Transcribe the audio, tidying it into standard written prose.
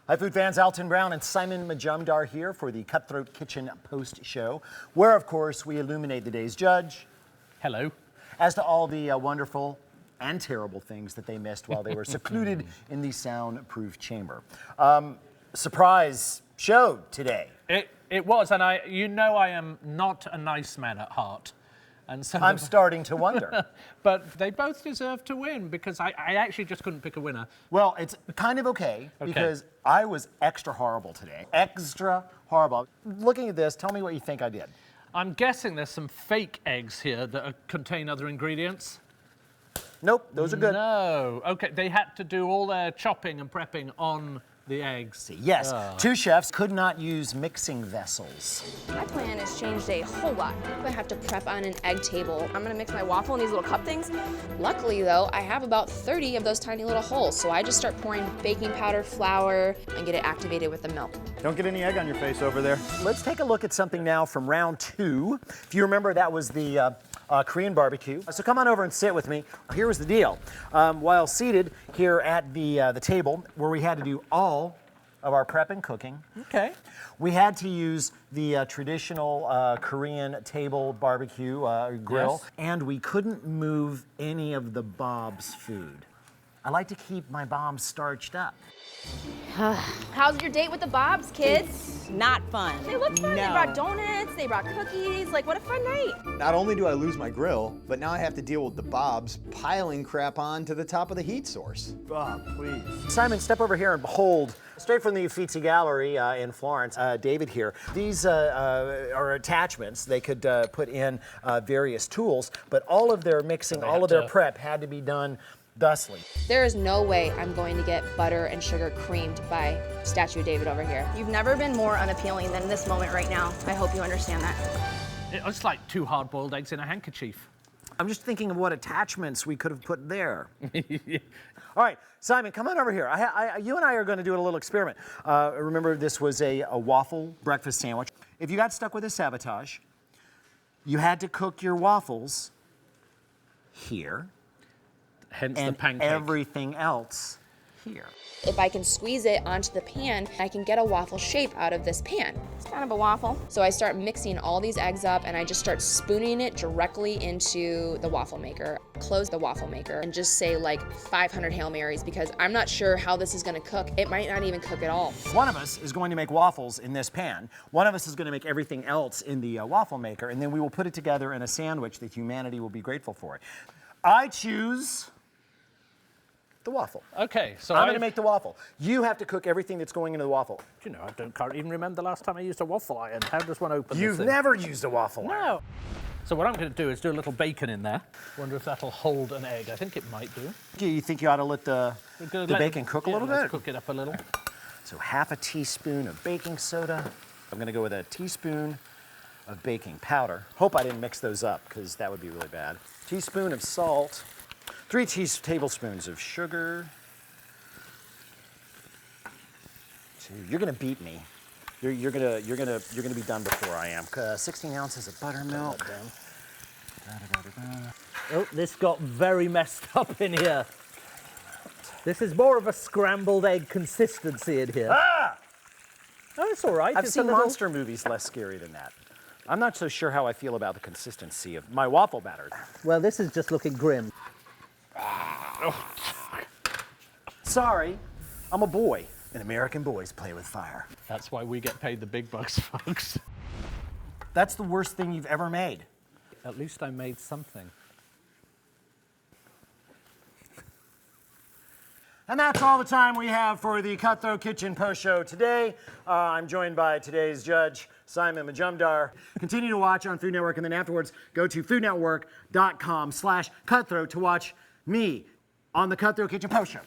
Hi, food fans. Alton Brown and Simon Majumdar here for the Cutthroat Kitchen post show, where, of course, we illuminate the day's judge. Hello. As to all the wonderful and terrible things that they missed while they were secluded in the soundproof chamber. Surprise show today. It was, and I am not a nice man at heart. And so I'm starting to wonder. But they both deserve to win because I actually just couldn't pick a winner. Well, it's kind of okay because I was extra horrible today. Extra horrible. Looking at this, tell me what you think I did. I'm guessing there's some fake eggs here that contain other ingredients. Nope, those are good. No. Okay, they had to do all their chopping and prepping on the eggs. Yes, two chefs could not use mixing vessels. My plan has changed a whole lot. I have to prep on an egg table. I'm gonna mix my waffle in these little cup things. Luckily though, I have about 30 of those tiny little holes, so I just start pouring baking powder, flour, and get it activated with the milk. Don't get any egg on your face over there. Let's take a look at something now from round 2. If you remember, that was the Korean barbecue. So come on over and sit with me. Here was the deal. While seated here at the table, where we had to do all of our prep and cooking, we had to use the traditional Korean table barbecue grill, and we couldn't move any of the Bob's food. I like to keep my bombs starched up. How's your date with the Bobs, kids? It's not fun. They look fun. No. They brought donuts, they brought cookies. Like, what a fun night. Not only do I lose my grill, but now I have to deal with the Bobs piling crap on to the top of the heat source. Bob, please. Simon, step over here and behold, straight from the Uffizi Gallery in Florence, David here. These are attachments. They could put in various tools, but all of their mixing, all of their prep had to be done thusly. There is no way I'm going to get butter and sugar creamed by Statue of David over here. You've never been more unappealing than this moment right now. I hope you understand that. It's like 2 hard-boiled eggs in a handkerchief. I'm just thinking of what attachments we could have put there. All right, Simon, come on over here. You and I are going to do a little experiment. Remember, this was a waffle breakfast sandwich. If you got stuck with a sabotage, you had to cook your waffles here. Hence and the pancake. Everything else here. If I can squeeze it onto the pan, I can get a waffle shape out of this pan. It's kind of a waffle. So I start mixing all these eggs up and I just start spooning it directly into the waffle maker. Close the waffle maker and just say like 500 Hail Marys because I'm not sure how this is gonna cook. It might not even cook at all. One of us is going to make waffles in this pan. One of us is going to make everything else in the waffle maker, and then we will put it together in a sandwich that humanity will be grateful for. I choose the waffle. Okay, so I'm going to make the waffle. You have to cook everything that's going into the waffle. You know, can't even remember the last time I used a waffle iron. How does one open You've this thing? never used a waffle iron. No. So what I'm going to do is do a little bacon in there. Wonder if that'll hold an egg. I think it might do. Do you think you ought to let the bacon cook a little bit? Let's cook it up a little. So half a teaspoon of baking soda. I'm going to go with a teaspoon of baking powder. Hope I didn't mix those up because that would be really bad. Teaspoon of salt. 3 tablespoons of sugar. You're gonna beat me. You're gonna be done before I am. 16 ounces of buttermilk. Oh, this got very messed up in here. This is more of a scrambled egg consistency in here. Ah! Oh, it's all right. I've seen monster movies less scary than that. I'm not so sure how I feel about the consistency of my waffle batter. Well, this is just looking grim. Sorry, I'm a boy, and American boys play with fire. That's why we get paid the big bucks, folks. That's the worst thing you've ever made. At least I made something. And that's all the time we have for the Cutthroat Kitchen post show today. I'm joined by today's judge, Simon Majumdar. Continue to watch on Food Network, and then afterwards, go to foodnetwork.com/cutthroat to watch me on the Cutthroat Kitchen post show.